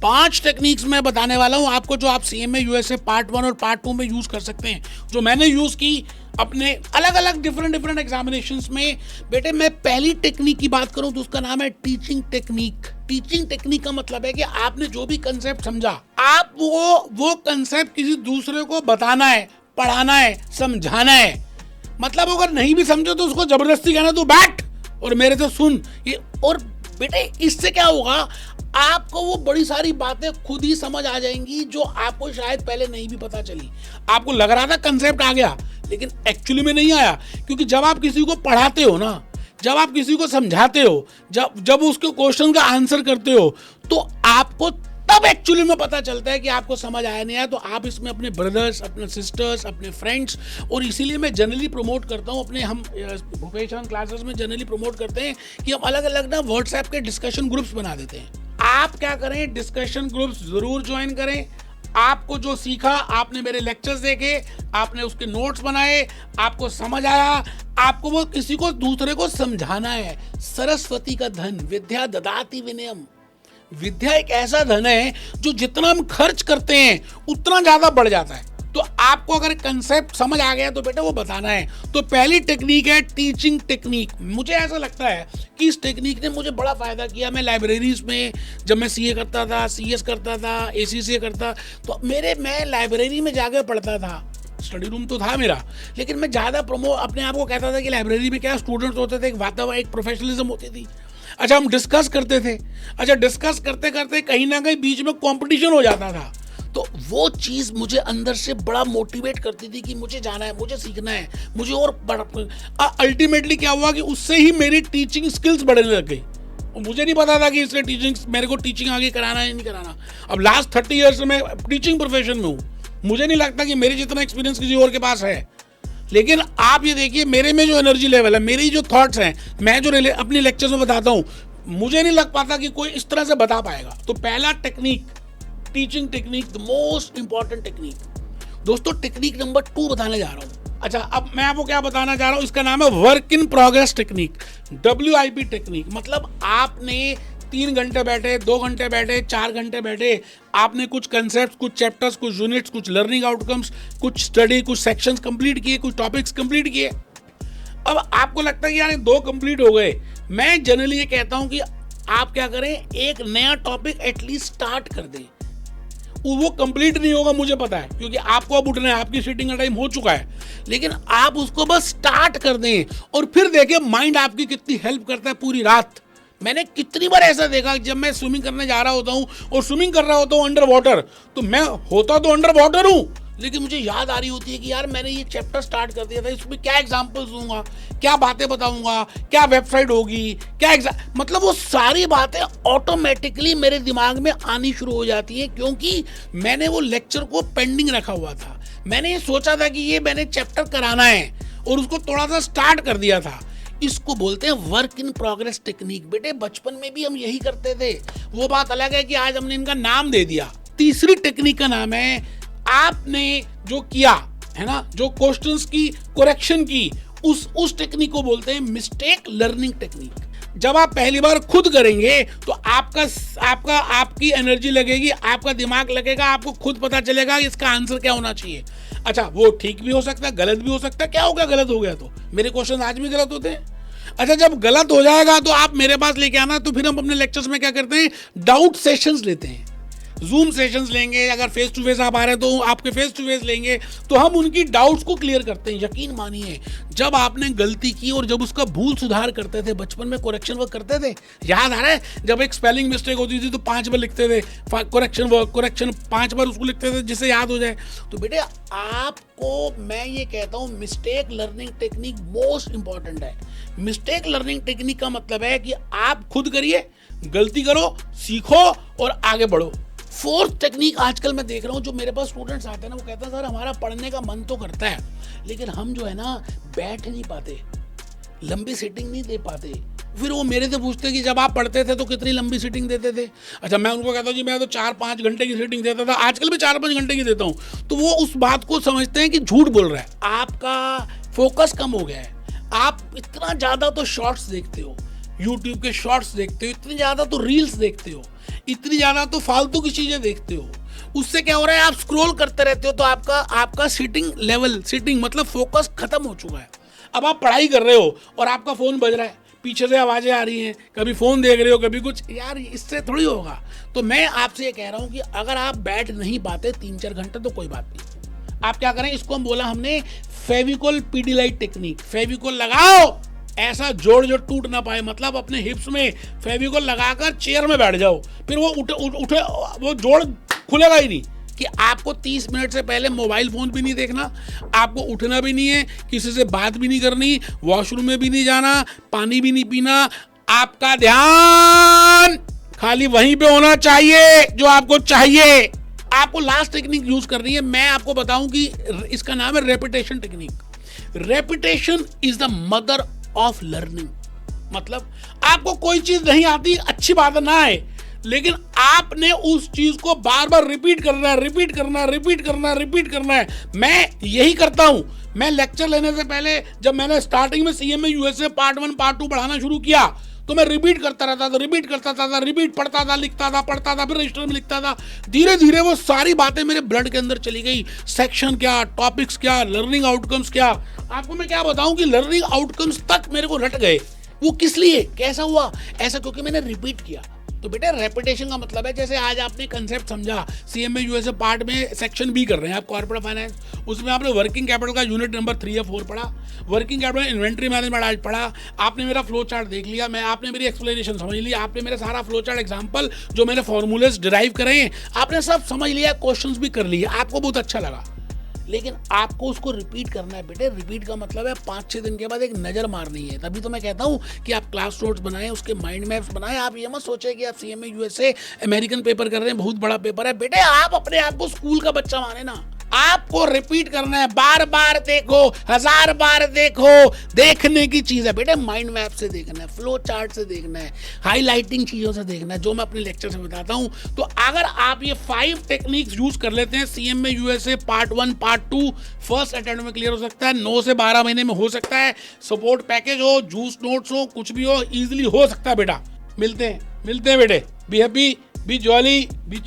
5 techniques मैं बताने वाला हूं आपको, जो आप सीएमए यूएसए पार्ट 1 और पार्ट 2 में यूज कर सकते हैं, जो मैंने यूज की अपने अलग अलग डिफरेंट एग्जामिनेशंस में। बेटे मैं पहली टेक्निक की बात करूं तो उसका नाम है टीचिंग टेक्निक। टीचिंग टेक्निक का मतलब है कि आपने जो भी कंसेप्ट समझा, आप वो कंसेप्ट किसी दूसरे को बताना है, पढ़ाना है, समझाना है। मतलब अगर नहीं भी समझो तो उसको जबरदस्ती कहना, तू बैठ और मेरे से सुन ये। और बेटे इससे क्या होगा, आपको वो बड़ी सारी बातें खुद ही समझ आ जाएंगी जो आपको शायद पहले नहीं भी पता चली। आपको लग रहा था कंसेप्ट आ गया, लेकिन एक्चुअली में नहीं आया। क्योंकि जब आप किसी को पढ़ाते हो ना, जब आप किसी को समझाते हो, जब उसके क्वेश्चन का आंसर करते हो, तो आपको तब एक्चुअली में पता चलता है कि आपको समझ आया नहीं आया। तो आप इसमें अपने ब्रदर्स, अपने सिस्टर्स, अपने फ्रेंड्स, और इसीलिए मैं जनरली प्रमोट करता हूँ अपने, हम भूपेश क्लासेस में जनरली प्रमोट करते हैं कि हम अलग अलग ना व्हाट्सएप के डिस्कशन ग्रुप्स बना देते हैं। आप क्या करें, डिस्कशन ग्रुप्स जरूर ज्वाइन करें। आपको जो सीखा, आपने मेरे लेक्चर्स देखे, आपने उसके नोट्स बनाए, आपको समझ आया, आपको वो किसी को दूसरे को समझाना है। सरस्वती का धन विद्या ददाति विनयम। विद्या एक ऐसा धन है जो जितना हम खर्च करते हैं उतना ज्यादा बढ़ जाता है। तो आपको अगर कंसेप्ट समझ आ गया तो बेटा वो बताना है। तो पहली टेक्निक है टीचिंग टेक्निक। मुझे ऐसा लगता है कि इस टेक्निक ने मुझे बड़ा फायदा किया। मैं लाइब्रेरीज में, जब मैं सीए करता था, सीएस करता था, एसीसीए करता, तो मैं लाइब्रेरी में जाकर पढ़ता था। स्टडी रूम तो था मेरा, लेकिन मैं ज़्यादा अपने आप को कहता था कि लाइब्रेरी में क्या स्टूडेंट्स होते थे, एक वातावरण, एक प्रोफेशनलिज्म होती थी। अच्छा हम डिस्कस करते थे, अच्छा डिस्कस करते करते कहीं ना कहीं बीच में कंपटीशन हो जाता था। तो वो चीज़ मुझे अंदर से बड़ा मोटिवेट करती थी कि मुझे जाना है, मुझे सीखना है, मुझे और अल्टीमेटली क्या हुआ कि उससे ही मेरी टीचिंग स्किल्स बढ़ने लग गई। मुझे नहीं पता था कि इसलिए मेरे को टीचिंग आगे कराना है नहीं कराना। अब लास्ट 30 ईयर्स में मैं टीचिंग प्रोफेशन में हूँ। मुझे नहीं लगता कि मेरे जितना एक्सपीरियंस किसी और के पास है। लेकिन आप ये देखिए मेरे में जो एनर्जी लेवल है, मेरी जो थॉट्स हैं, मैं जो अपनी लेक्चर्स में बताता हूँ, मुझे नहीं लग पाता कि कोई इस तरह से बता पाएगा। तो पहला technique, teaching technique, the most important technique. दोस्तों टेक्निक नंबर 2 बताने जा रहा हूँ। अच्छा अब मैं आपको क्या बताना चाह रहा हूँ, इसका नाम है work in progress technique, WIP technique. मतलब आपने 3 घंटे बैठे, 2 घंटे बैठे, 4 घंटे बैठे, आपने कुछ कंसेप्ट, कुछ चैप्टर्स, कुछ यूनिट्स, कुछ लर्निंग आउटकम्स, कुछ स्टडी, कुछ सेक्शंस कंप्लीट किए, कुछ टॉपिक्स कंप्लीट किए। अब आपको लगता है कि यार 2 कंप्लीट हो गए। मैं जनरली ये कहता हूं कि आप क्या करें, एक नया टॉपिक एटलीस्ट स्टार्ट कर दें। वो कंप्लीट नहीं होगा मुझे पता है, क्योंकि आपको अब उठना है, आपकी सीटिंग का टाइम हो चुका है, लेकिन आप उसको बस स्टार्ट कर दें और फिर देखिए माइंड आपकी कितनी हेल्प करता है पूरी रात। मैंने कितनी बार ऐसा देखा, जब मैं स्विमिंग करने जा रहा होता हूँ और स्विमिंग कर रहा होता हूँ अंडर वाटर, तो मैं होता तो अंडर वाटर हूँ, लेकिन मुझे याद आ रही होती है कि यार मैंने ये चैप्टर स्टार्ट कर दिया था, इसमें क्या एग्जांपल्स दूंगा, क्या बातें बताऊंगा, क्या वेबसाइट होगी, क्या मतलब वो सारी बातें ऑटोमेटिकली मेरे दिमाग में आनी शुरू हो जाती हैं, क्योंकि मैंने वो लेक्चर को पेंडिंग रखा हुआ था। मैंने ये सोचा था कि ये मैंने चैप्टर कराना है और उसको थोड़ा सा स्टार्ट कर दिया था। इसको बोलते हैं वर्क इन प्रोग्रेस टेक्निक। बेटे बचपन में भी हम यही करते थे, वो बात अलग है कि आज हमने इनका नाम दे दिया। तीसरी टेक्निक का नाम है, आपने जो किया है ना, जो क्वेश्चंस की करेक्शन की, उस टेक्निक को बोलते हैं मिस्टेक लर्निंग टेक्निक। जब आप पहली बार खुद करेंगे तो आपकी एनर्जी लगेगी, आपका दिमाग लगेगा, आपको खुद पता चलेगा इसका आंसर क्या होना चाहिए। अच्छा वो ठीक भी हो सकता है, गलत भी हो सकता है। क्या हो गया, गलत हो गया तो मेरे क्वेश्चन आज भी गलत होते हैं। अच्छा जब गलत हो जाएगा तो आप मेरे पास लेके आना। तो फिर हम अपने लेक्चर्स में क्या करते हैं, डाउट सेशंस लेते हैं, जूम सेशंस लेंगे। अगर फेस टू फेस आप आ रहे हैं तो आपके फेस टू फेस लेंगे, तो हम उनकी डाउट्स को क्लियर करते हैं। यकीन मानिए जब आपने गलती की और जब उसका भूल सुधार करते थे, बचपन में करेक्शन वर्क करते थे, याद आ रहा है जब एक स्पेलिंग मिस्टेक होती थी तो 5 बार लिखते थे करेक्शन 5 बार उसको लिखते थे जिससे याद हो जाए। तो बेटे आपको मैं ये कहता हूँ mistake learning technique most important है। मिस्टेक लर्निंग टेक्निक का मतलब है कि आप खुद करिए, गलती करो, सीखो और आगे बढ़ो। 4th टेक्निक आजकल मैं देख रहा हूँ, जो मेरे पास स्टूडेंट्स आते हैं ना, वो कहते हैं सर हमारा पढ़ने का मन तो करता है, लेकिन हम जो है ना बैठ नहीं पाते, लंबी सीटिंग नहीं दे पाते। फिर वो मेरे से पूछते कि जब आप पढ़ते थे तो कितनी लंबी सीटिंग देते थे। अच्छा मैं उनको कहता हूँ जी मैं तो 4-5 घंटे की सीटिंग देता था, आजकल भी 4-5 घंटे की देता हूँ। तो वो उस बात को समझते हैं कि झूठ बोल रहा है, आपका फोकस कम हो गया है। आप इतना ज़्यादा तो शॉर्ट्स देखते हो, यूट्यूब के शॉर्ट्स देखते हो, इतनी ज़्यादा तो रील्स देखते हो, इतनी ज्यादा तो फालतू की चीजें देखते हो, उससे क्या हो रहा है, आप स्क्रॉल करते रहते हो तो आपका सिटिंग मतलब फोकस खत्म हो चुका है। अब आप पढ़ाई कर रहे हो और आपका फोन बज रहा है, पीछे से आवाजें आ रही हैं, कभी फोन देख रहे हो कभी कुछ, यार इससे थोड़ी होगा। तो मैं आपसे ये कह रहा हूँ कि अगर आप बैठ नहीं पाते 3-4 घंटे तो कोई बात नहीं, आप क्या करें, इसको हम बोला हमने फेविकोल पीडीलाइट टेक्निक। फेविकोल लगाओ, ऐसा जोड़ जो टूट ना पाए, मतलब अपने हिप्स में फेविकोल लगाकर चेयर में बैठ जाओ, फिर वो उठे वो जोड़ खुलेगा ही नहीं। कि आपको 30 मिनट से पहले मोबाइल फोन भी नहीं देखना, आपको उठना भी नहीं है, किसी से बात भी नहीं करनी, वॉशरूम में भी नहीं जाना, पानी भी नहीं पीना, आपका ध्यान खाली वहीं पे होना चाहिए जो आपको चाहिए। आपको लास्ट टेक्निक यूज करनी है, मैं आपको बताऊं कि इसका नाम है repetition technique. Repetition is the mother of learning. मतलब आपको कोई चीज नहीं आती, अच्छी बात ना आए, लेकिन आपने उस चीज को बार बार रिपीट करना है। मैं यही करता हूं। मैं लेक्चर लेने से पहले जब मैंने स्टार्टिंग में सीएमए यूएसए पार्ट 1 पार्ट 2 पढ़ाना शुरू किया तो मैं रिपीट करता रहता था, रिपीट पढ़ता था, लिखता था, फिर रजिस्टर में लिखता था। धीरे धीरे वो सारी बातें मेरे ब्लड के अंदर चली गई। सेक्शन क्या, टॉपिक्स क्या, लर्निंग आउटकम्स क्या। आपको मैं क्या बताऊं कि लर्निंग आउटकम्स तक मेरे को रट गए। वो किस लिए, कैसा हुआ, ऐसा क्योंकि मैंने रिपीट किया। तो बेटा रेपिटेशन का मतलब है, जैसे आज आपने कंसेप्ट समझा, सीएमए यूएसए पार्ट में सेक्शन बी कर रहे हैं आप, कॉर्पोरेट फाइनेंस, उसमें आपने वर्किंग कैपिटल का यूनिट नंबर 3 या 4 पढ़ा, वर्किंग कैपिटल इन्वेंट्री मैनेजमेंट आज पढ़ा, आपने मेरा फ्लो चार्ट देख लिया, आपने मेरी एक्सप्लेनेशन समझ ली, आपने मेरा सारा फ्लो चार्ट एग्जाम्पल जो मैंने फॉर्मूलेस डिराइव करे हैं आपने सब समझ लिया, क्वेश्चंस भी कर लिए, आपको बहुत अच्छा लगा। लेकिन आपको उसको रिपीट करना है बेटे। रिपीट का मतलब है 5-6 दिन के बाद एक नज़र मारनी है। तभी तो मैं कहता हूँ कि आप क्लास नोट्स बनाएं, उसके माइंड मैप्स बनाएं। आप ये मत सोचें कि आप सीएमए यूएसए अमेरिकन पेपर कर रहे हैं, बहुत बड़ा पेपर है। बेटे आप अपने आप को स्कूल का बच्चा माने ना, आपको रिपीट करना है, बार बार देखो, 1000 बार देखो। देखने की चीज है बेटे, माइंड मैप से देखना है, फ्लो चार्ट से देखना है, हाईलाइटिंग चीजों से देखना है, जो मैं अपने लेक्चर से बताता हूं। तो अगर आप ये 5 टेक्निक्स यूज कर लेते हैं, CMA USA part 1 part 2 first attempt में क्लियर हो सकता है, 9 से 12 महीने में हो सकता है। सपोर्ट पैकेज हो, जूस नोट्स हो, कुछ भी हो, इजिली हो सकता है बेटा। मिलते हैं बेटे। Be happy, be jolly, B